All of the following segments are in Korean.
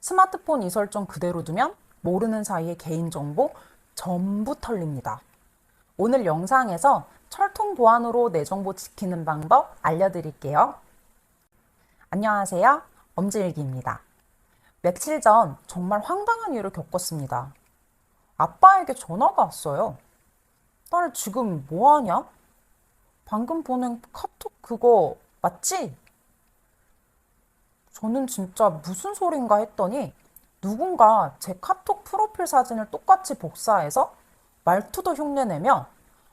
스마트폰 이설정 그대로 두면 모르는 사이에 개인정보 전부 털립니다. 오늘 영상에서 철통 보안으로 내 정보 지키는 방법 알려드릴게요. 안녕하세요. 엄지일기입니다. 며칠 전 정말 황당한 일을 겪었습니다. 아빠에게 전화가 왔어요. 딸 지금 뭐하냐? 방금 보낸 카톡 그거 맞지? 저는 진짜 무슨 소린가 했더니 누군가 제 카톡 프로필 사진을 똑같이 복사해서 말투도 흉내내며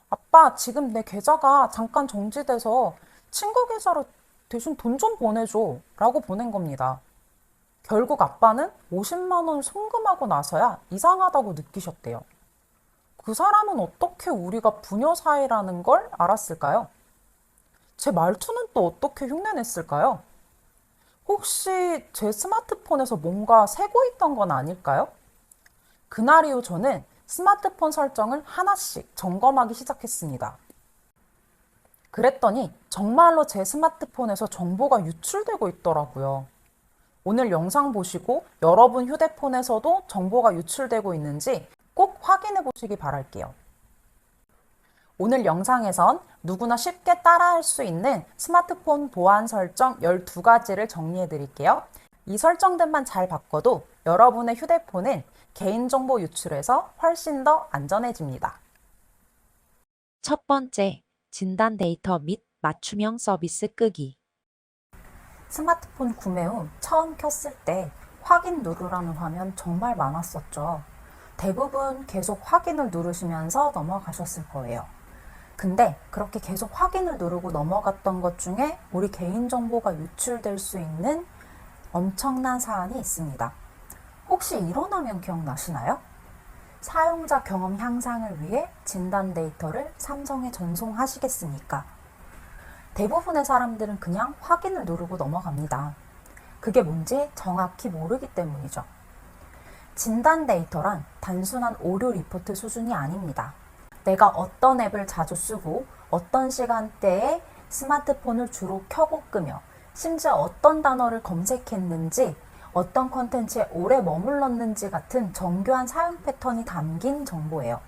아빠 지금 내 계좌가 잠깐 정지돼서 친구 계좌로 대신 돈 좀 보내줘 라고 보낸 겁니다. 결국 아빠는 50만 원 송금하고 나서야 이상하다고 느끼셨대요. 그 사람은 어떻게 우리가 부녀 사이라는 걸 알았을까요? 제 말투는 또 어떻게 흉내냈을까요? 혹시 제 스마트폰에서 뭔가 새고 있던 건 아닐까요? 그날 이후 저는 스마트폰 설정을 하나씩 점검하기 시작했습니다. 그랬더니 정말로 제 스마트폰에서 정보가 유출되고 있더라고요. 오늘 영상 보시고 여러분 휴대폰에서도 정보가 유출되고 있는지 꼭 확인해 보시기 바랄게요. 오늘 영상에선 누구나 쉽게 따라할 수 있는 스마트폰 보안 설정 12가지를 정리해 드릴게요. 이 설정들만 잘 바꿔도 여러분의 휴대폰은 개인정보 유출에서 훨씬 더 안전해집니다. 첫 번째, 진단 데이터 및 맞춤형 서비스 끄기. 스마트폰 구매 후 처음 켰을 때 확인 누르라는 화면 정말 많았었죠. 대부분 계속 확인을 누르시면서 넘어가셨을 거예요. 근데 그렇게 계속 확인을 누르고 넘어갔던 것 중에 우리 개인정보가 유출될 수 있는 엄청난 사안이 있습니다. 혹시 일어나면 기억나시나요? 사용자 경험 향상을 위해 진단 데이터를 삼성에 전송하시겠습니까? 대부분의 사람들은 그냥 확인을 누르고 넘어갑니다. 그게 뭔지 정확히 모르기 때문이죠. 진단 데이터란 단순한 오류 리포트 수준이 아닙니다. 내가 어떤 앱을 자주 쓰고 어떤 시간대에 스마트폰을 주로 켜고 끄며 심지어 어떤 단어를 검색했는지 어떤 콘텐츠에 오래 머물렀는지 같은 정교한 사용 패턴이 담긴 정보예요.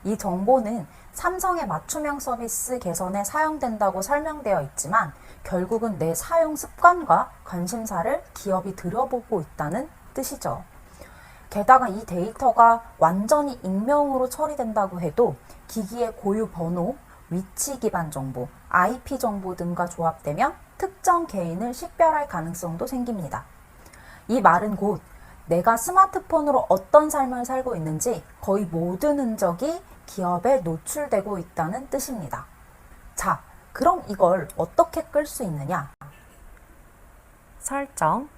이 정보는 삼성의 맞춤형 서비스 개선에 사용된다고 설명되어 있지만 결국은 내 사용 습관과 관심사를 기업이 들여보고 있다는 뜻이죠. 게다가 이 데이터가 완전히 익명으로 처리된다고 해도 기기의 고유 번호, 위치 기반 정보, IP 정보 등과 조합되면 특정 개인을 식별할 가능성도 생깁니다. 이 말은 곧 내가 스마트폰으로 어떤 삶을 살고 있는지 거의 모든 흔적이 기업에 노출되고 있다는 뜻입니다. 자, 그럼 이걸 어떻게 끌 수 있느냐? 설정.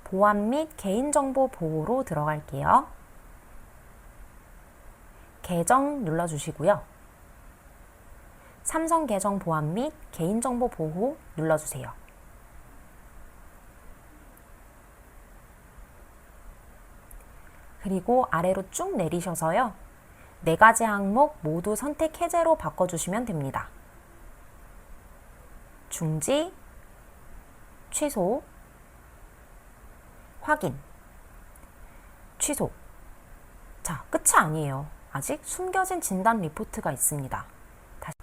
보안 및 개인정보 보호로 들어갈게요. 계정 눌러주시고요. 삼성 계정 보안 및 개인정보 보호 눌러주세요. 그리고 아래로 쭉 내리셔서요. 4가지 항목 모두 선택 해제로 바꿔주시면 됩니다. 중지, 취소, 확인, 취소. 자, 끝이 아니에요. 아직 숨겨진 진단 리포트가 있습니다. 다시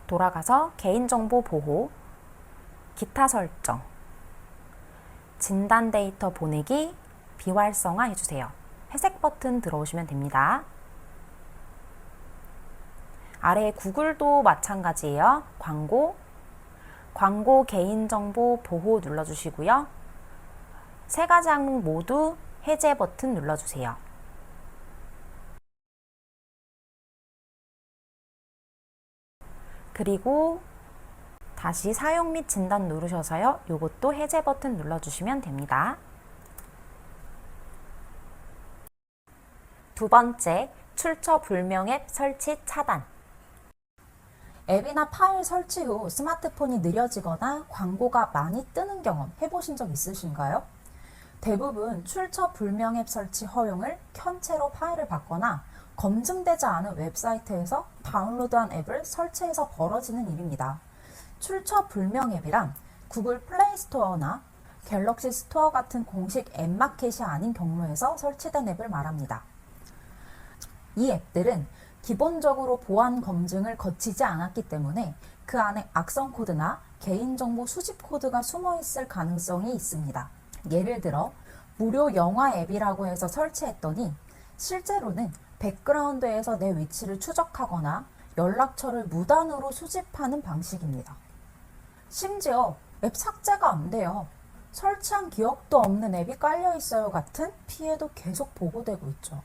돌아가서 개인정보 보호, 기타 설정, 진단 데이터 보내기, 비활성화 해주세요. 회색 버튼 들어오시면 됩니다. 아래 구글도 마찬가지예요. 광고 개인정보 보호 눌러주시고요. 3가지 항목 모두 해제 버튼 눌러주세요. 그리고 다시 사용 및 진단 누르셔서요. 이것도 해제 버튼 눌러주시면 됩니다. 두 번째, 출처 불명 앱 설치 차단. 앱이나 파일 설치 후 스마트폰이 느려지거나 광고가 많이 뜨는 경험 해보신 적 있으신가요? 대부분 출처 불명 앱 설치 허용을 켠 채로 파일을 받거나 검증되지 않은 웹사이트에서 다운로드한 앱을 설치해서 벌어지는 일입니다. 출처 불명 앱이란 구글 플레이 스토어나 갤럭시 스토어 같은 공식 앱마켓이 아닌 경로에서 설치된 앱을 말합니다. 이 앱들은 기본적으로 보안 검증을 거치지 않았기 때문에 그 안에 악성 코드나 개인정보 수집 코드가 숨어 있을 가능성이 있습니다. 예를 들어 무료 영화 앱이라고 해서 설치했더니 실제로는 백그라운드에서 내 위치를 추적하거나 연락처를 무단으로 수집하는 방식입니다. 심지어 앱 삭제가 안 돼요. 설치한 기억도 없는 앱이 깔려 있어요 같은 피해도 계속 보고되고 있죠.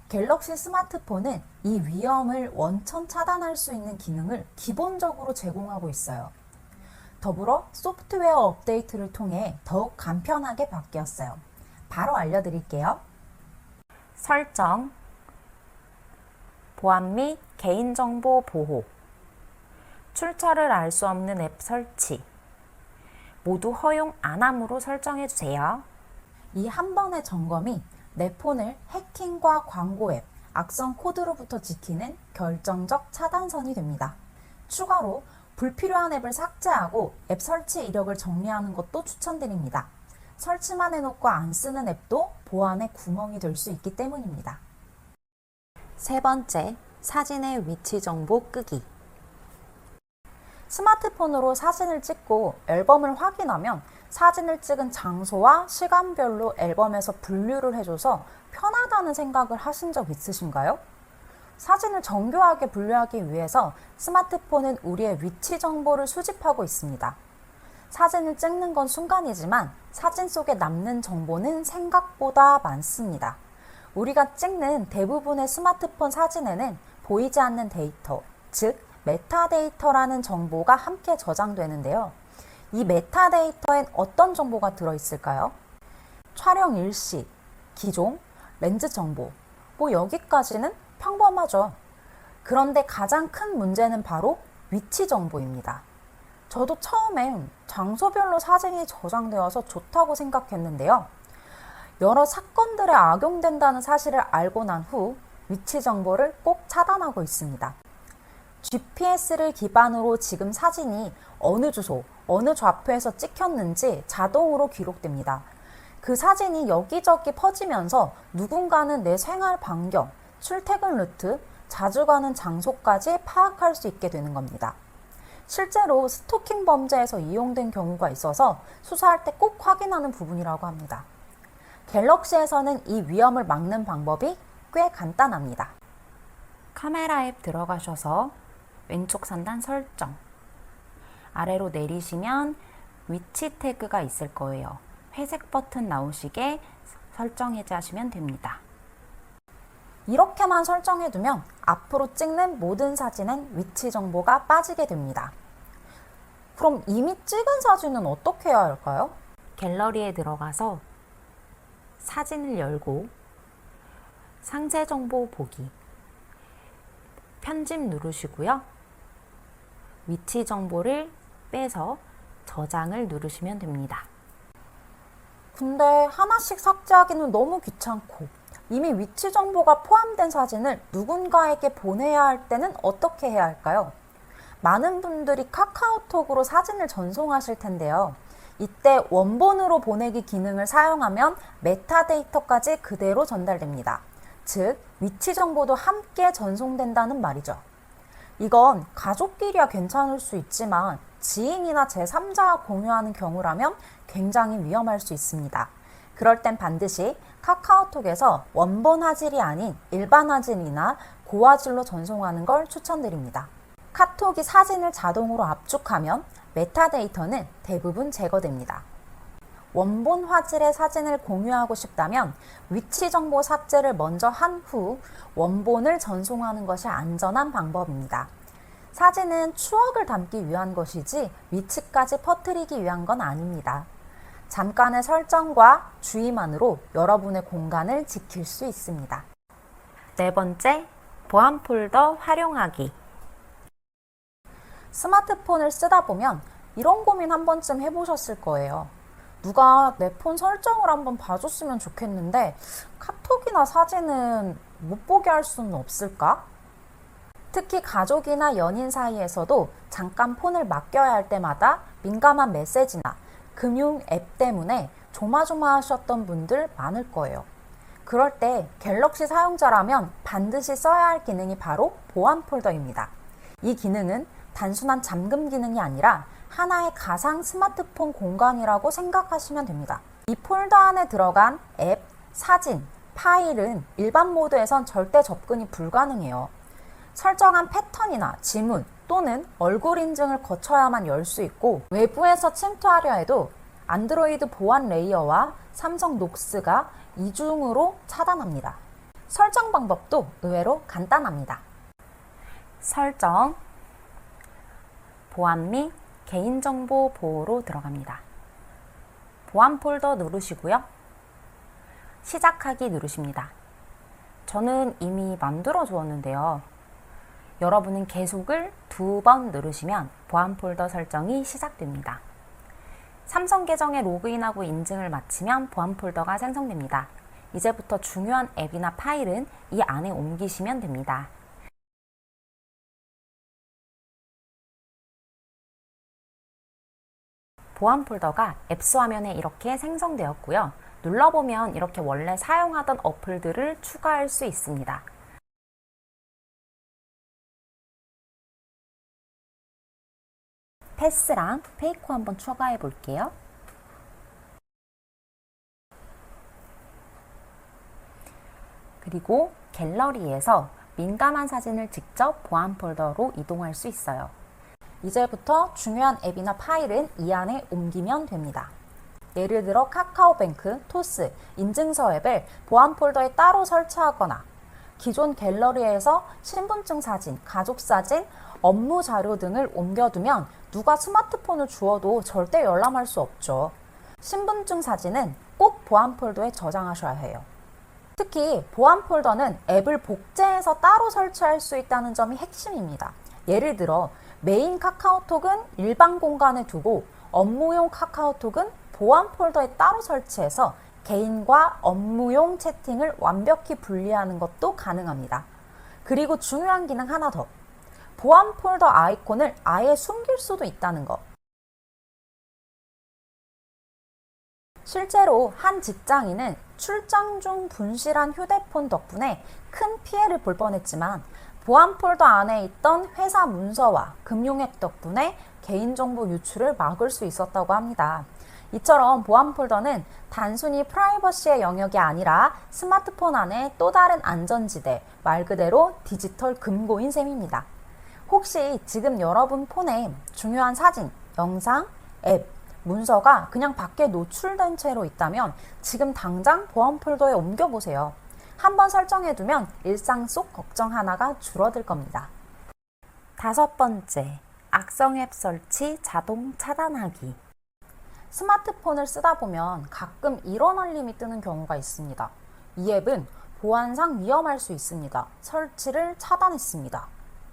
갤럭시 스마트폰은 이 위험을 원천 차단할 수 있는 기능을 기본적으로 제공하고 있어요. 더불어 소프트웨어 업데이트를 통해 더욱 간편하게 바뀌었어요. 바로 알려드릴게요. 설정, 보안 및 개인정보 보호, 출처를 알 수 없는 앱 설치, 모두 허용 안함으로 설정해 주세요. 이 한 번의 점검이 내 폰을 해킹과 광고 앱, 악성 코드로부터 지키는 결정적 차단선이 됩니다. 추가로 불필요한 앱을 삭제하고 앱 설치 이력을 정리하는 것도 추천드립니다. 설치만 해놓고 안 쓰는 앱도 보안의 구멍이 될 수 있기 때문입니다. 세 번째, 사진의 위치 정보 끄기. 스마트폰으로 사진을 찍고 앨범을 확인하면 사진을 찍은 장소와 시간별로 앨범에서 분류를 해줘서 편하다는 생각을 하신 적 있으신가요? 사진을 정교하게 분류하기 위해서 스마트폰은 우리의 위치 정보를 수집하고 있습니다. 사진을 찍는 건 순간이지만 사진 속에 남는 정보는 생각보다 많습니다. 우리가 찍는 대부분의 스마트폰 사진에는 보이지 않는 데이터, 즉 메타데이터라는 정보가 함께 저장되는데요. 이 메타데이터엔 어떤 정보가 들어있을까요? 촬영 일시, 기종, 렌즈 정보, 여기까지는 평범하죠. 그런데 가장 큰 문제는 바로 위치 정보입니다. 저도 처음엔 장소별로 사진이 저장되어서 좋다고 생각했는데요. 여러 사건들에 악용된다는 사실을 알고 난 후 위치 정보를 꼭 차단하고 있습니다. GPS를 기반으로 지금 사진이 어느 주소, 어느 좌표에서 찍혔는지 자동으로 기록됩니다. 그 사진이 여기저기 퍼지면서 누군가는 내 생활 반경, 출퇴근 루트, 자주 가는 장소까지 파악할 수 있게 되는 겁니다. 실제로 스토킹 범죄에서 이용된 경우가 있어서 수사할 때 꼭 확인하는 부분이라고 합니다. 갤럭시에서는 이 위험을 막는 방법이 꽤 간단합니다. 카메라 앱 들어가셔서 왼쪽 상단 설정, 아래로 내리시면 위치 태그가 있을 거예요. 회색 버튼 나오시게 설정 해제하시면 됩니다. 이렇게만 설정해두면 앞으로 찍는 모든 사진엔 위치 정보가 빠지게 됩니다. 그럼 이미 찍은 사진은 어떻게 해야 할까요? 갤러리에 들어가서 사진을 열고 상세 정보 보기, 편집 누르시고요. 위치 정보를 빼서 저장을 누르시면 됩니다. 근데 하나씩 삭제하기는 너무 귀찮고 이미 위치 정보가 포함된 사진을 누군가에게 보내야 할 때는 어떻게 해야 할까요? 많은 분들이 카카오톡으로 사진을 전송하실 텐데요. 이때 원본으로 보내기 기능을 사용하면 메타데이터까지 그대로 전달됩니다. 즉, 위치 정보도 함께 전송된다는 말이죠. 이건 가족끼리야 괜찮을 수 있지만 지인이나 제3자와 공유하는 경우라면 굉장히 위험할 수 있습니다. 그럴 땐 반드시 카카오톡에서 원본 화질이 아닌 일반 화질이나 고화질로 전송하는 걸 추천드립니다. 카톡이 사진을 자동으로 압축하면 메타데이터는 대부분 제거됩니다. 원본 화질의 사진을 공유하고 싶다면 위치 정보 삭제를 먼저 한 후 원본을 전송하는 것이 안전한 방법입니다. 사진은 추억을 담기 위한 것이지 위치까지 퍼뜨리기 위한 건 아닙니다. 잠깐의 설정과 주의만으로 여러분의 공간을 지킬 수 있습니다. 네 번째, 보안 폴더 활용하기. 스마트폰을 쓰다 보면 이런 고민 한 번쯤 해보셨을 거예요. 누가 내 폰 설정을 한번 봐줬으면 좋겠는데 카톡이나 사진은 못 보게 할 수는 없을까? 특히 가족이나 연인 사이에서도 잠깐 폰을 맡겨야 할 때마다 민감한 메시지나 금융 앱 때문에 조마조마하셨던 분들 많을 거예요. 그럴 때 갤럭시 사용자라면 반드시 써야 할 기능이 바로 보안 폴더입니다. 이 기능은 단순한 잠금 기능이 아니라 하나의 가상 스마트폰 공간이라고 생각하시면 됩니다. 이 폴더 안에 들어간 앱, 사진, 파일은 일반 모드에선 절대 접근이 불가능해요. 설정한 패턴이나 지문 또는 얼굴 인증을 거쳐야만 열 수 있고, 외부에서 침투하려 해도 안드로이드 보안 레이어와 삼성 녹스가 이중으로 차단합니다. 설정 방법도 의외로 간단합니다. 설정, 보안 및 개인정보 보호로 들어갑니다. 보안 폴더 누르시고요. 시작하기 누르십니다. 저는 이미 만들어 주었는데요. 여러분은 계속을 2번 누르시면 보안 폴더 설정이 시작됩니다. 삼성 계정에 로그인하고 인증을 마치면 보안 폴더가 생성됩니다. 이제부터 중요한 앱이나 파일은 이 안에 옮기시면 됩니다. 보안 폴더가 앱스 화면에 이렇게 생성되었고요. 눌러보면 이렇게 원래 사용하던 어플들을 추가할 수 있습니다. 패스랑 페이코 한번 추가해 볼게요. 그리고 갤러리에서 민감한 사진을 직접 보안 폴더로 이동할 수 있어요. 이제부터 중요한 앱이나 파일은 이 안에 옮기면 됩니다. 예를 들어 카카오뱅크, 토스, 인증서 앱을 보안 폴더에 따로 설치하거나 기존 갤러리에서 신분증 사진, 가족 사진, 업무 자료 등을 옮겨두면 누가 스마트폰을 주어도 절대 열람할 수 없죠. 신분증 사진은 꼭 보안 폴더에 저장하셔야 해요. 특히 보안 폴더는 앱을 복제해서 따로 설치할 수 있다는 점이 핵심입니다. 예를 들어 메인 카카오톡은 일반 공간에 두고 업무용 카카오톡은 보안 폴더에 따로 설치해서 개인과 업무용 채팅을 완벽히 분리하는 것도 가능합니다. 그리고 중요한 기능 하나 더. 보안 폴더 아이콘을 아예 숨길 수도 있다는 것. 실제로 한 직장인은 출장 중 분실한 휴대폰 덕분에 큰 피해를 볼 뻔했지만 보안 폴더 안에 있던 회사 문서와 금융앱 덕분에 개인정보 유출을 막을 수 있었다고 합니다. 이처럼 보안 폴더는 단순히 프라이버시의 영역이 아니라 스마트폰 안에 또 다른 안전지대, 말 그대로 디지털 금고인 셈입니다. 혹시 지금 여러분 폰에 중요한 사진, 영상, 앱, 문서가 그냥 밖에 노출된 채로 있다면 지금 당장 보안 폴더에 옮겨보세요. 한번 설정해두면 일상 속 걱정 하나가 줄어들 겁니다. 5번째, 악성 앱 설치 자동 차단하기. 스마트폰을 쓰다 보면 가끔 이런 알림이 뜨는 경우가 있습니다. 이 앱은 보안상 위험할 수 있습니다. 설치를 차단했습니다.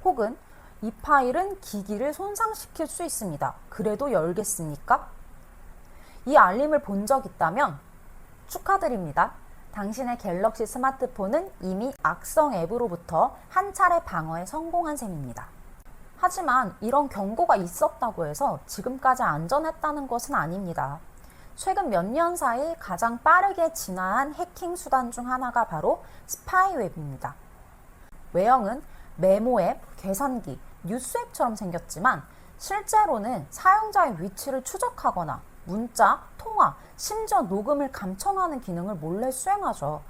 혹은 이 파일은 기기를 손상시킬 수 있습니다. 그래도 열겠습니까? 이 알림을 본 적 있다면 축하드립니다. 당신의 갤럭시 스마트폰은 이미 악성 앱으로부터 한 차례 방어에 성공한 셈입니다. 하지만 이런 경고가 있었다고 해서 지금까지 안전했다는 것은 아닙니다. 최근 몇 년 사이 가장 빠르게 진화한 해킹 수단 중 하나가 바로 스파이웹입니다. 외형은 메모 앱, 계산기, 뉴스 앱처럼 생겼지만 실제로는 사용자의 위치를 추적하거나 문자, 통화, 심지어 녹음을 감청하는 기능을 몰래 수행하죠.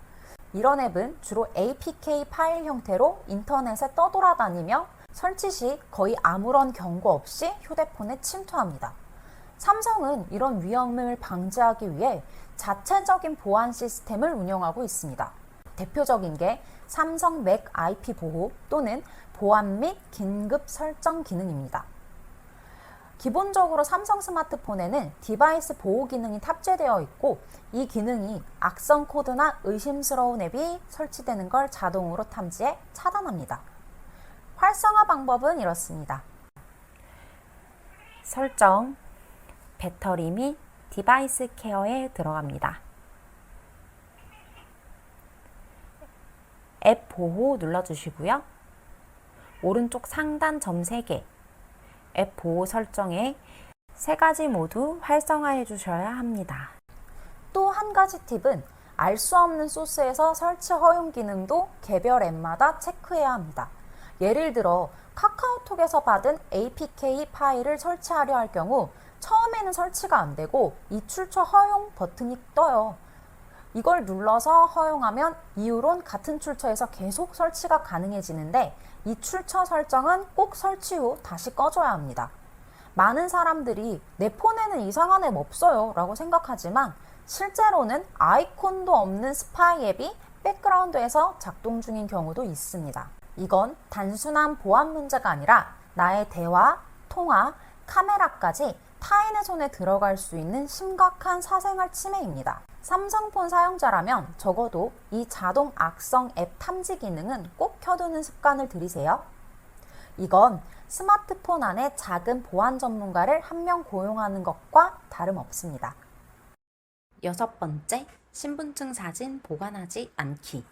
이런 앱은 주로 APK 파일 형태로 인터넷에 떠돌아다니며 설치 시 거의 아무런 경고 없이 휴대폰에 침투합니다. 삼성은 이런 위험을 방지하기 위해 자체적인 보안 시스템을 운영하고 있습니다. 대표적인 게 삼성 맥 IP 보호 또는 보안 및 긴급 설정 기능입니다. 기본적으로 삼성 스마트폰에는 디바이스 보호 기능이 탑재되어 있고 이 기능이 악성 코드나 의심스러운 앱이 설치되는 걸 자동으로 탐지해 차단합니다. 활성화 방법은 이렇습니다. 설정, 배터리 및 디바이스 케어에 들어갑니다. 앱 보호 눌러주시고요. 오른쪽 상단 점 3개, 앱 보호 설정에 세 가지 모두 활성화해 주셔야 합니다. 또 한 가지 팁은 알 수 없는 소스에서 설치 허용 기능도 개별 앱마다 체크해야 합니다. 예를 들어 카카오톡에서 받은 APK 파일을 설치하려 할 경우 처음에는 설치가 안 되고 이 출처 허용 버튼이 떠요. 이걸 눌러서 허용하면 이후론 같은 출처에서 계속 설치가 가능해지는데 이 출처 설정은 꼭 설치 후 다시 꺼줘야 합니다. 많은 사람들이 내 폰에는 이상한 앱 없어요 라고 생각하지만 실제로는 아이콘도 없는 스파이 앱이 백그라운드에서 작동 중인 경우도 있습니다. 이건 단순한 보안 문제가 아니라 나의 대화, 통화, 카메라까지 타인의 손에 들어갈 수 있는 심각한 사생활 침해입니다. 삼성폰 사용자라면 적어도 이 자동 악성 앱 탐지 기능은 꼭 켜두는 습관을 들이세요. 이건 스마트폰 안에 작은 보안 전문가를 한 명 고용하는 것과 다름없습니다. 6번째, 신분증 사진 보관하지 않기.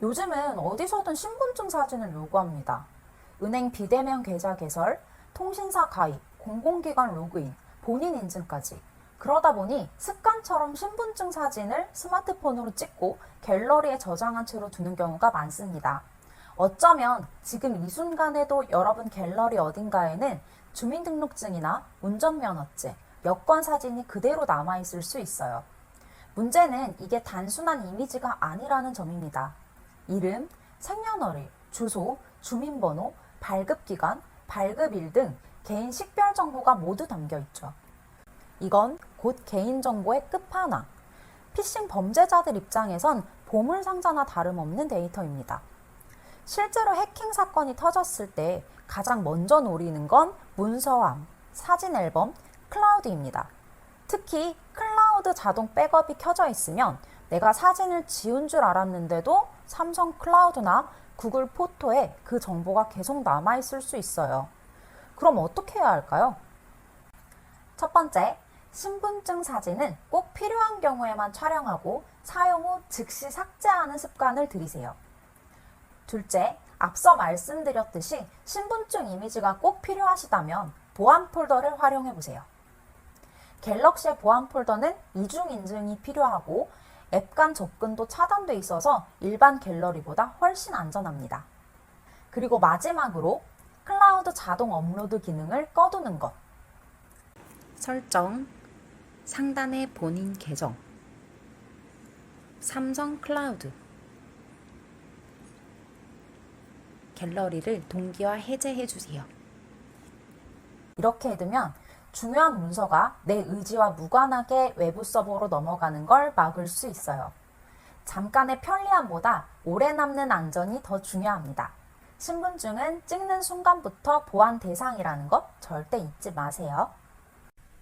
요즘은 어디서든 신분증 사진을 요구합니다. 은행 비대면 계좌 개설, 통신사 가입, 공공기관 로그인, 본인 인증까지. 그러다 보니 습관처럼 신분증 사진을 스마트폰으로 찍고 갤러리에 저장한 채로 두는 경우가 많습니다. 어쩌면 지금 이 순간에도 여러분 갤러리 어딘가에는 주민등록증이나 운전면허증, 여권 사진이 그대로 남아있을 수 있어요. 문제는 이게 단순한 이미지가 아니라는 점입니다. 이름, 생년월일, 주소, 주민번호, 발급기간, 발급일 등 개인 식별 정보가 모두 담겨 있죠. 이건 곧 개인정보의 끝판왕. 피싱 범죄자들 입장에선 보물상자나 다름없는 데이터입니다. 실제로 해킹 사건이 터졌을 때 가장 먼저 노리는 건 문서함, 사진 앨범, 클라우드입니다. 특히 클라우드 자동 백업이 켜져 있으면 내가 사진을 지운 줄 알았는데도 삼성 클라우드나 구글 포토에 그 정보가 계속 남아있을 수 있어요. 그럼 어떻게 해야 할까요? 첫 번째, 신분증 사진은 꼭 필요한 경우에만 촬영하고 사용 후 즉시 삭제하는 습관을 들이세요. 둘째, 앞서 말씀드렸듯이 신분증 이미지가 꼭 필요하시다면 보안 폴더를 활용해 보세요. 갤럭시의 보안 폴더는 이중 인증이 필요하고 앱 간 접근도 차단돼 있어서 일반 갤러리보다 훨씬 안전합니다. 그리고 마지막으로 클라우드 자동 업로드 기능을 꺼두는 것. 설정, 상단의 본인 계정, 삼성 클라우드, 갤러리를 동기화 해제해 주세요. 이렇게 해두면 중요한 문서가 내 의지와 무관하게 외부 서버로 넘어가는 걸 막을 수 있어요. 잠깐의 편리함보다 오래 남는 안전이 더 중요합니다. 신분증은 찍는 순간부터 보안 대상이라는 것 절대 잊지 마세요.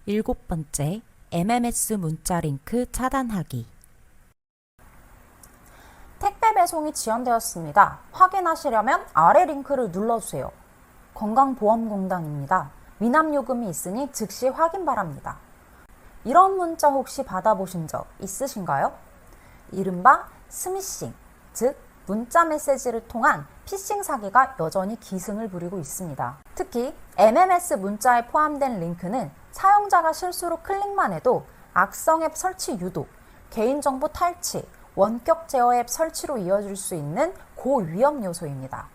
7번째, MMS 문자 링크 차단하기. 택배 배송이 지연되었습니다. 확인하시려면 아래 링크를 눌러주세요. 건강보험공단입니다. 미납요금이 있으니 즉시 확인 바랍니다. 이런 문자 혹시 받아보신 적 있으신가요? 이른바 스미싱, 즉 문자 메시지를 통한 피싱 사기가 여전히 기승을 부리고 있습니다. 특히 MMS 문자에 포함된 링크는 사용자가 실수로 클릭만 해도 악성 앱 설치 유도, 개인정보 탈취, 원격 제어 앱 설치로 이어질 수 있는 고위험 요소입니다.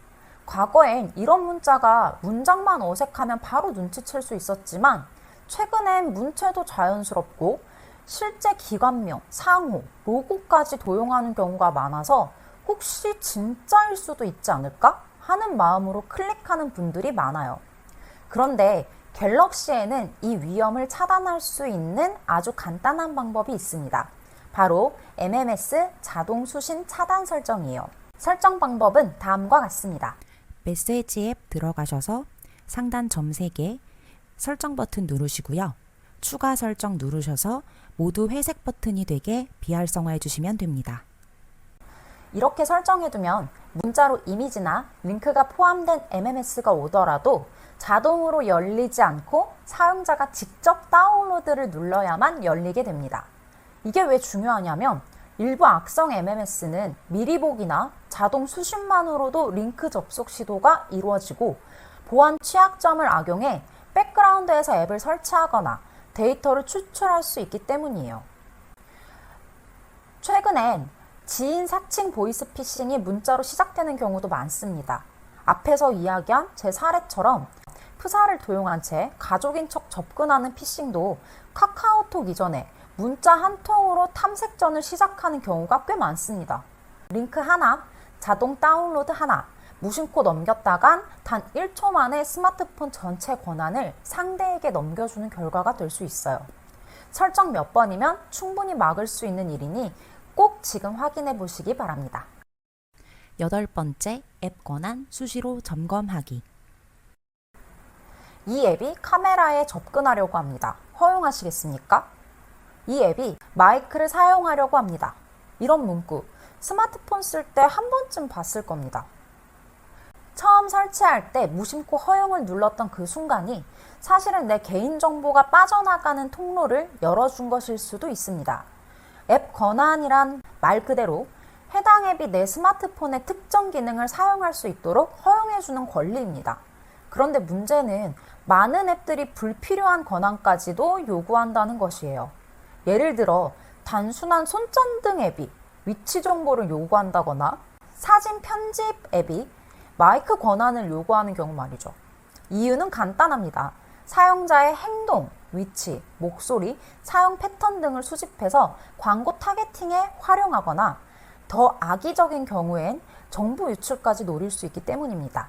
과거엔 이런 문자가 문장만 어색하면 바로 눈치챌 수 있었지만 최근엔 문체도 자연스럽고 실제 기관명, 상호, 로고까지 도용하는 경우가 많아서 혹시 진짜일 수도 있지 않을까 하는 마음으로 클릭하는 분들이 많아요. 그런데 갤럭시에는 이 위험을 차단할 수 있는 아주 간단한 방법이 있습니다. 바로 MMS 자동 수신 차단 설정이에요. 설정 방법은 다음과 같습니다. 메시지 앱 들어가셔서 상단 점 3개 설정 버튼 누르시고요. 추가 설정 누르셔서 모두 회색 버튼이 되게 비활성화해 주시면 됩니다. 이렇게 설정해두면 문자로 이미지나 링크가 포함된 MMS가 오더라도 자동으로 열리지 않고 사용자가 직접 다운로드를 눌러야만 열리게 됩니다. 이게 왜 중요하냐면 일부 악성 MMS는 미리 보기나 자동 수신만으로도 링크 접속 시도가 이루어지고 보안 취약점을 악용해 백그라운드에서 앱을 설치하거나 데이터를 추출할 수 있기 때문이에요. 최근엔 지인 사칭 보이스피싱이 문자로 시작되는 경우도 많습니다. 앞에서 이야기한 제 사례처럼 프사를 도용한 채 가족인 척 접근하는 피싱도 카카오톡 이전에 문자 한 통으로 탐색전을 시작하는 경우가 꽤 많습니다. 링크 하나, 자동 다운로드 하나, 무심코 넘겼다간 단 1초 만에 스마트폰 전체 권한을 상대에게 넘겨주는 결과가 될 수 있어요. 설정 몇 번이면 충분히 막을 수 있는 일이니 꼭 지금 확인해 보시기 바랍니다. 8번째, 앱 권한 수시로 점검하기. 이 앱이 카메라에 접근하려고 합니다. 허용하시겠습니까? 이 앱이 마이크를 사용하려고 합니다. 이런 문구, 스마트폰 쓸 때 한 번쯤 봤을 겁니다. 처음 설치할 때 무심코 허용을 눌렀던 그 순간이 사실은 내 개인정보가 빠져나가는 통로를 열어준 것일 수도 있습니다. 앱 권한이란 말 그대로 해당 앱이 내 스마트폰의 특정 기능을 사용할 수 있도록 허용해주는 권리입니다. 그런데 문제는 많은 앱들이 불필요한 권한까지도 요구한다는 것이에요. 예를 들어 단순한 손전등 앱이 위치 정보를 요구한다거나 사진 편집 앱이 마이크 권한을 요구하는 경우 말이죠. 이유는 간단합니다. 사용자의 행동, 위치, 목소리, 사용 패턴 등을 수집해서 광고 타겟팅에 활용하거나 더 악의적인 경우엔 정보 유출까지 노릴 수 있기 때문입니다.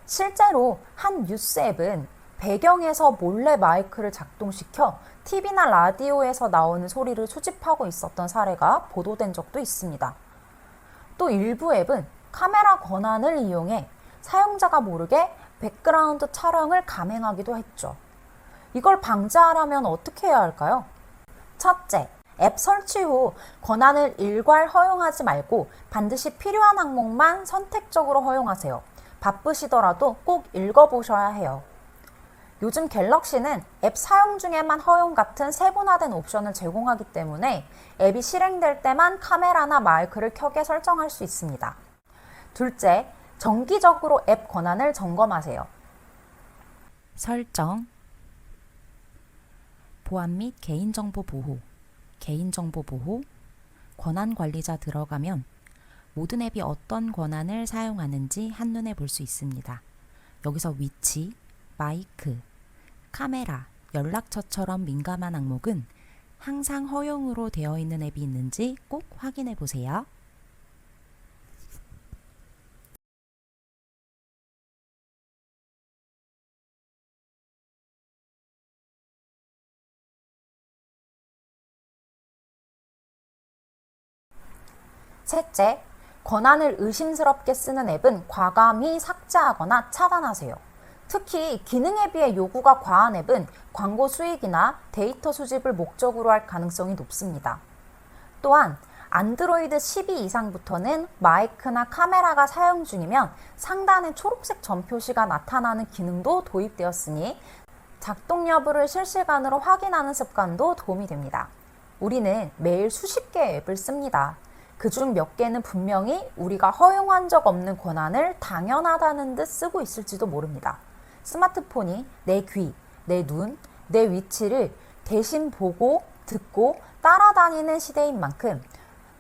실제로 한 뉴스 앱은 배경에서 몰래 마이크를 작동시켜 TV나 라디오에서 나오는 소리를 수집하고 있었던 사례가 보도된 적도 있습니다. 또 일부 앱은 카메라 권한을 이용해 사용자가 모르게 백그라운드 촬영을 감행하기도 했죠. 이걸 방지하려면 어떻게 해야 할까요? 첫째, 앱 설치 후 권한을 일괄 허용하지 말고 반드시 필요한 항목만 선택적으로 허용하세요. 바쁘시더라도 꼭 읽어보셔야 해요. 요즘 갤럭시는 앱 사용 중에만 허용 같은 세분화된 옵션을 제공하기 때문에 앱이 실행될 때만 카메라나 마이크를 켜게 설정할 수 있습니다. 둘째, 정기적으로 앱 권한을 점검하세요. 설정, 보안 및 개인정보 보호, 개인정보 보호, 권한 관리자 들어가면 모든 앱이 어떤 권한을 사용하는지 한눈에 볼 수 있습니다. 여기서 위치, 마이크, 카메라, 연락처처럼 민감한 항목은 항상 허용으로 되어 있는 앱이 있는지 꼭 확인해 보세요. 셋째, 권한을 의심스럽게 쓰는 앱은 과감히 삭제하거나 차단하세요. 특히 기능에 비해 요구가 과한 앱은 광고 수익이나 데이터 수집을 목적으로 할 가능성이 높습니다. 또한 안드로이드 12 이상부터는 마이크나 카메라가 사용 중이면 상단에 초록색 점표시가 나타나는 기능도 도입되었으니 작동 여부를 실시간으로 확인하는 습관도 도움이 됩니다. 우리는 매일 수십 개의 앱을 씁니다. 그중 몇 개는 분명히 우리가 허용한 적 없는 권한을 당연하다는 듯 쓰고 있을지도 모릅니다. 스마트폰이 내 귀, 내 눈, 내 위치를 대신 보고, 듣고, 따라다니는 시대인 만큼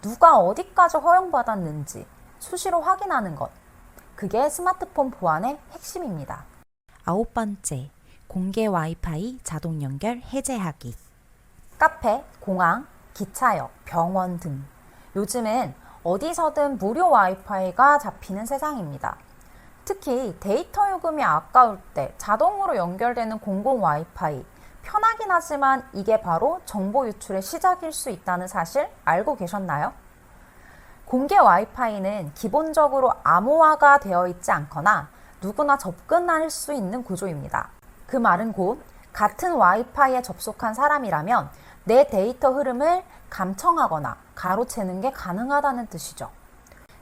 누가 어디까지 허용받았는지 수시로 확인하는 것. 그게 스마트폰 보안의 핵심입니다. 9번째, 공개 와이파이 자동 연결 해제하기. 카페, 공항, 기차역, 병원 등 요즘은 어디서든 무료 와이파이가 잡히는 세상입니다. 특히 데이터 요금이 아까울 때 자동으로 연결되는 공공 와이파이, 편하긴 하지만 이게 바로 정보 유출의 시작일 수 있다는 사실 알고 계셨나요? 공개 와이파이는 기본적으로 암호화가 되어 있지 않거나 누구나 접근할 수 있는 구조입니다. 그 말은 곧 같은 와이파이에 접속한 사람이라면 내 데이터 흐름을 감청하거나 가로채는 게 가능하다는 뜻이죠.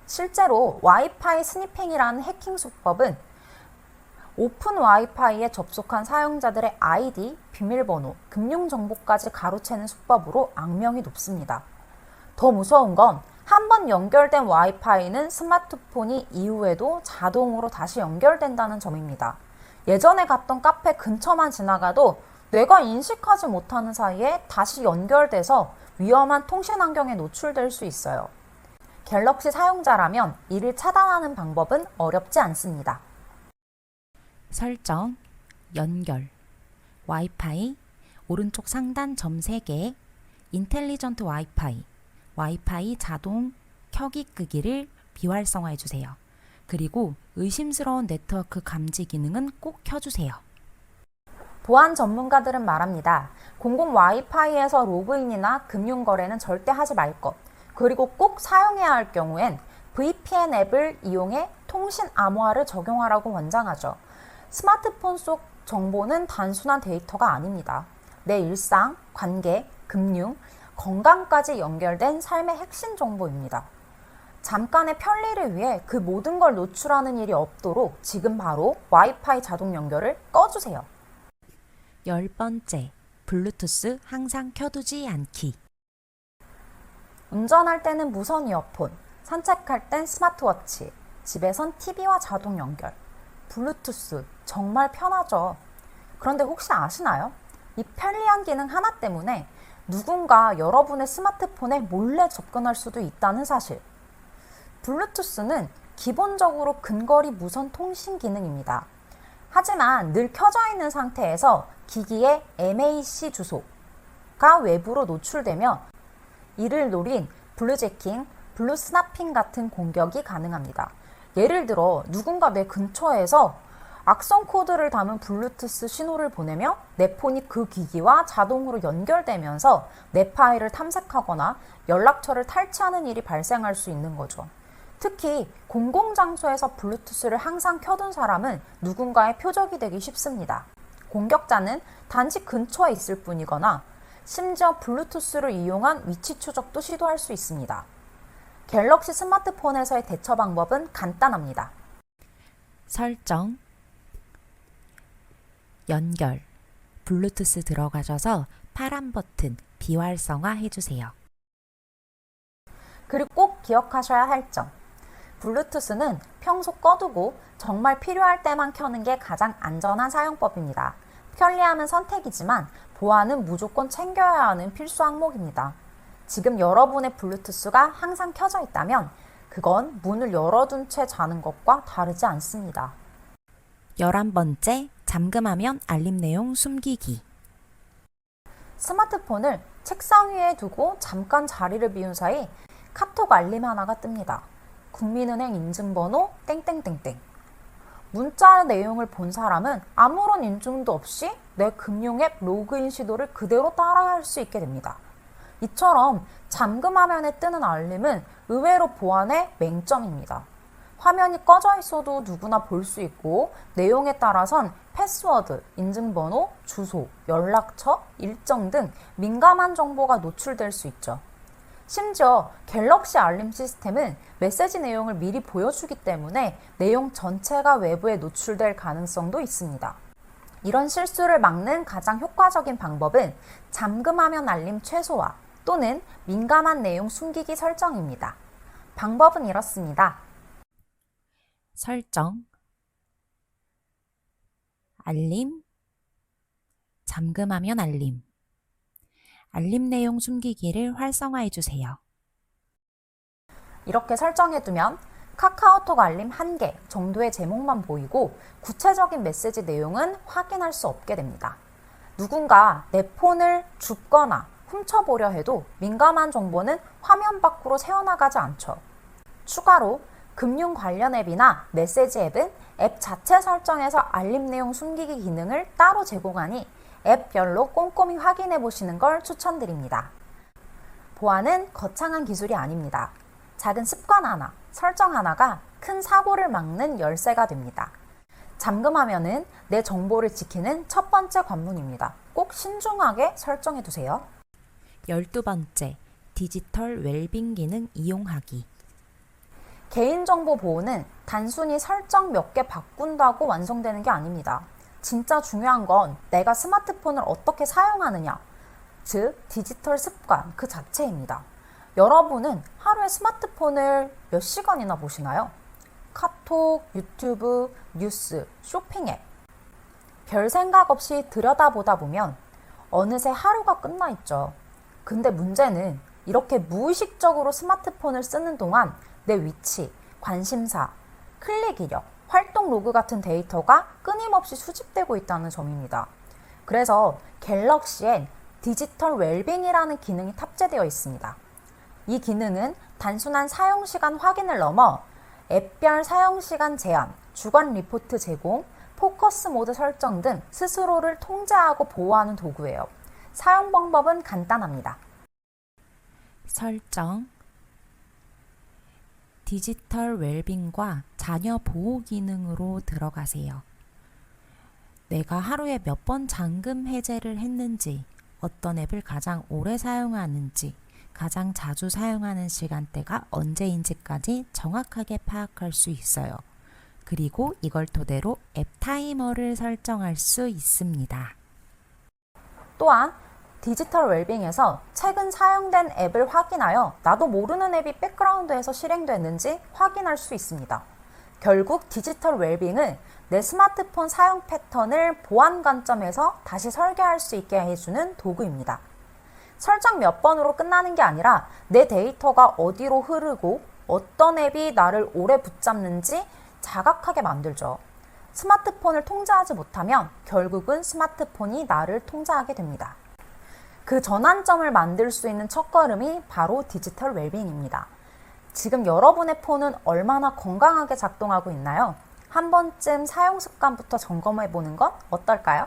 실제로 와이파이 스니핑이라는 해킹 수법은 오픈 와이파이에 접속한 사용자들의 아이디, 비밀번호, 금융정보까지 가로채는 수법으로 악명이 높습니다. 더 무서운 건 한 번 연결된 와이파이는 스마트폰이 이후에도 자동으로 다시 연결된다는 점입니다. 예전에 갔던 카페 근처만 지나가도 뇌가 인식하지 못하는 사이에 다시 연결돼서 위험한 통신 환경에 노출될 수 있어요. 갤럭시 사용자라면 이를 차단하는 방법은 어렵지 않습니다. 설정, 연결, 와이파이, 오른쪽 상단 점 3개, 인텔리전트 와이파이, 와이파이 자동 켜기 끄기를 비활성화해 주세요. 그리고 의심스러운 네트워크 감지 기능은 꼭 켜주세요. 보안 전문가들은 말합니다. 공공 와이파이에서 로그인이나 금융거래는 절대 하지 말 것. 그리고 꼭 사용해야 할 경우엔 VPN 앱을 이용해 통신 암호화를 적용하라고 권장하죠. 스마트폰 속 정보는 단순한 데이터가 아닙니다. 내 일상, 관계, 금융, 건강까지 연결된 삶의 핵심 정보입니다. 잠깐의 편리를 위해 그 모든 걸 노출하는 일이 없도록 지금 바로 와이파이 자동 연결을 꺼주세요. 10번째, 블루투스 항상 켜두지 않기. 운전할 때는 무선 이어폰, 산책할 땐 스마트워치, 집에선 TV와 자동 연결. 블루투스 정말 편하죠. 그런데 혹시 아시나요? 이 편리한 기능 하나 때문에 누군가 여러분의 스마트폰에 몰래 접근할 수도 있다는 사실. 블루투스는 기본적으로 근거리 무선 통신 기능입니다. 하지만 늘 켜져 있는 상태에서 기기의 MAC 주소가 외부로 노출되며 이를 노린 블루제킹, 블루스나핑 같은 공격이 가능합니다. 예를 들어 누군가 내 근처에서 악성 코드를 담은 블루투스 신호를 보내며 내 폰이 그 기기와 자동으로 연결되면서 내 파일을 탐색하거나 연락처를 탈취하는 일이 발생할 수 있는 거죠. 특히 공공장소에서 블루투스를 항상 켜둔 사람은 누군가의 표적이 되기 쉽습니다. 공격자는 단지 근처에 있을 뿐이거나 심지어 블루투스를 이용한 위치 추적도 시도할 수 있습니다. 갤럭시 스마트폰에서의 대처 방법은 간단합니다. 설정, 연결, 블루투스 들어가셔서 파란 버튼 비활성화 해주세요. 그리고 꼭 기억하셔야 할 점. 블루투스는 평소 꺼두고 정말 필요할 때만 켜는 게 가장 안전한 사용법입니다. 편리함은 선택이지만 보안은 무조건 챙겨야 하는 필수 항목입니다. 지금 여러분의 블루투스가 항상 켜져 있다면 그건 문을 열어둔 채 자는 것과 다르지 않습니다. 11번째, 잠금하면 알림 내용 숨기기. 스마트폰을 책상 위에 두고 잠깐 자리를 비운 사이 카톡 알림 하나가 뜹니다. 국민은행 인증번호 땡땡땡땡. 문자 내용을 본 사람은 아무런 인증도 없이 내 금융앱 로그인 시도를 그대로 따라할 수 있게 됩니다. 이처럼 잠금 화면에 뜨는 알림은 의외로 보안의 맹점입니다. 화면이 꺼져 있어도 누구나 볼 수 있고 내용에 따라선 패스워드, 인증번호, 주소, 연락처, 일정 등 민감한 정보가 노출될 수 있죠. 심지어 갤럭시 알림 시스템은 메시지 내용을 미리 보여주기 때문에 내용 전체가 외부에 노출될 가능성도 있습니다. 이런 실수를 막는 가장 효과적인 방법은 잠금화면 알림 최소화 또는 민감한 내용 숨기기 설정입니다. 방법은 이렇습니다. 설정, 알림, 잠금하면 알림, 알림 내용 숨기기를 활성화해 주세요. 이렇게 설정해두면 카카오톡 알림 1개 정도의 제목만 보이고 구체적인 메시지 내용은 확인할 수 없게 됩니다. 누군가 내 폰을 줍거나 훔쳐보려 해도 민감한 정보는 화면 밖으로 새어나가지 않죠. 추가로 금융 관련 앱이나 메시지 앱은 앱 자체 설정에서 알림 내용 숨기기 기능을 따로 제공하니 앱별로 꼼꼼히 확인해 보시는 걸 추천드립니다. 보안은 거창한 기술이 아닙니다. 작은 습관 하나, 설정 하나가 큰 사고를 막는 열쇠가 됩니다. 잠금하면은 내 정보를 지키는 첫 번째 관문입니다. 꼭 신중하게 설정해 두세요. 12번째, 디지털 웰빙 기능 이용하기. 개인정보 보호는 단순히 설정 몇 개 바꾼다고 완성되는 게 아닙니다. 진짜 중요한 건 내가 스마트폰을 어떻게 사용하느냐, 즉 디지털 습관 그 자체입니다. 여러분은 하루에 스마트폰을 몇 시간이나 보시나요? 카톡, 유튜브, 뉴스, 쇼핑 앱. 별 생각 없이 들여다보다 보면 어느새 하루가 끝나 있죠. 근데 문제는 이렇게 무의식적으로 스마트폰을 쓰는 동안 내 위치, 관심사, 클릭 이력, 활동 로그 같은 데이터가 끊임없이 수집되고 있다는 점입니다. 그래서 갤럭시엔 디지털 웰빙이라는 기능이 탑재되어 있습니다. 이 기능은 단순한 사용시간 확인을 넘어 앱별 사용시간 제한, 주간 리포트 제공, 포커스 모드 설정 등 스스로를 통제하고 보호하는 도구예요. 사용 방법은 간단합니다. 설정, 디지털 웰빙과 자녀 보호 기능으로 들어가세요. 내가 하루에 몇 번 잠금 해제를 했는지, 어떤 앱을 가장 오래 사용하는지, 가장 자주 사용하는 시간대가 언제인지까지 정확하게 파악할 수 있어요. 그리고 이걸 토대로 앱 타이머를 설정할 수 있습니다. 또한 디지털 웰빙에서 최근 사용된 앱을 확인하여 나도 모르는 앱이 백그라운드에서 실행됐는지 확인할 수 있습니다. 결국 디지털 웰빙은 내 스마트폰 사용 패턴을 보안 관점에서 다시 설계할 수 있게 해주는 도구입니다. 설정 몇 번으로 끝나는 게 아니라 내 데이터가 어디로 흐르고 어떤 앱이 나를 오래 붙잡는지 자각하게 만들죠. 스마트폰을 통제하지 못하면 결국은 스마트폰이 나를 통제하게 됩니다. 그 전환점을 만들 수 있는 첫걸음이 바로 디지털 웰빙입니다. 지금 여러분의 폰은 얼마나 건강하게 작동하고 있나요? 한 번쯤 사용 습관부터 점검해 보는 건 어떨까요?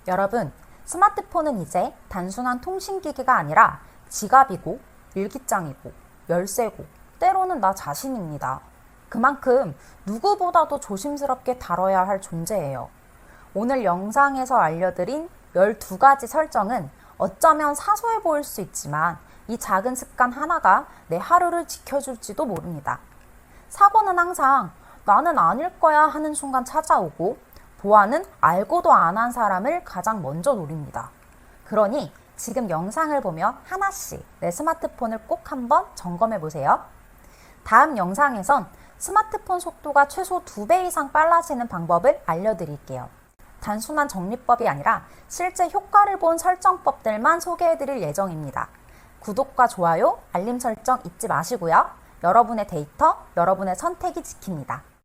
여러분, 스마트폰은 이제 단순한 통신기기가 아니라 지갑이고 일기장이고 열쇠고 때로는 나 자신입니다. 그만큼 누구보다도 조심스럽게 다뤄야 할 존재예요. 오늘 영상에서 알려드린 12가지 설정은 어쩌면 사소해 보일 수 있지만 이 작은 습관 하나가 내 하루를 지켜줄지도 모릅니다. 사고는 항상 나는 아닐 거야 하는 순간 찾아오고 보안은 알고도 안 한 사람을 가장 먼저 노립니다. 그러니 지금 영상을 보며 하나씩 내 스마트폰을 꼭 한번 점검해 보세요. 다음 영상에선 스마트폰 속도가 최소 2배 이상 빨라지는 방법을 알려드릴게요. 단순한 정리법이 아니라 실제 효과를 본 설정법들만 소개해드릴 예정입니다. 구독과 좋아요, 알림 설정 잊지 마시고요. 여러분의 데이터, 여러분의 선택이 지킵니다.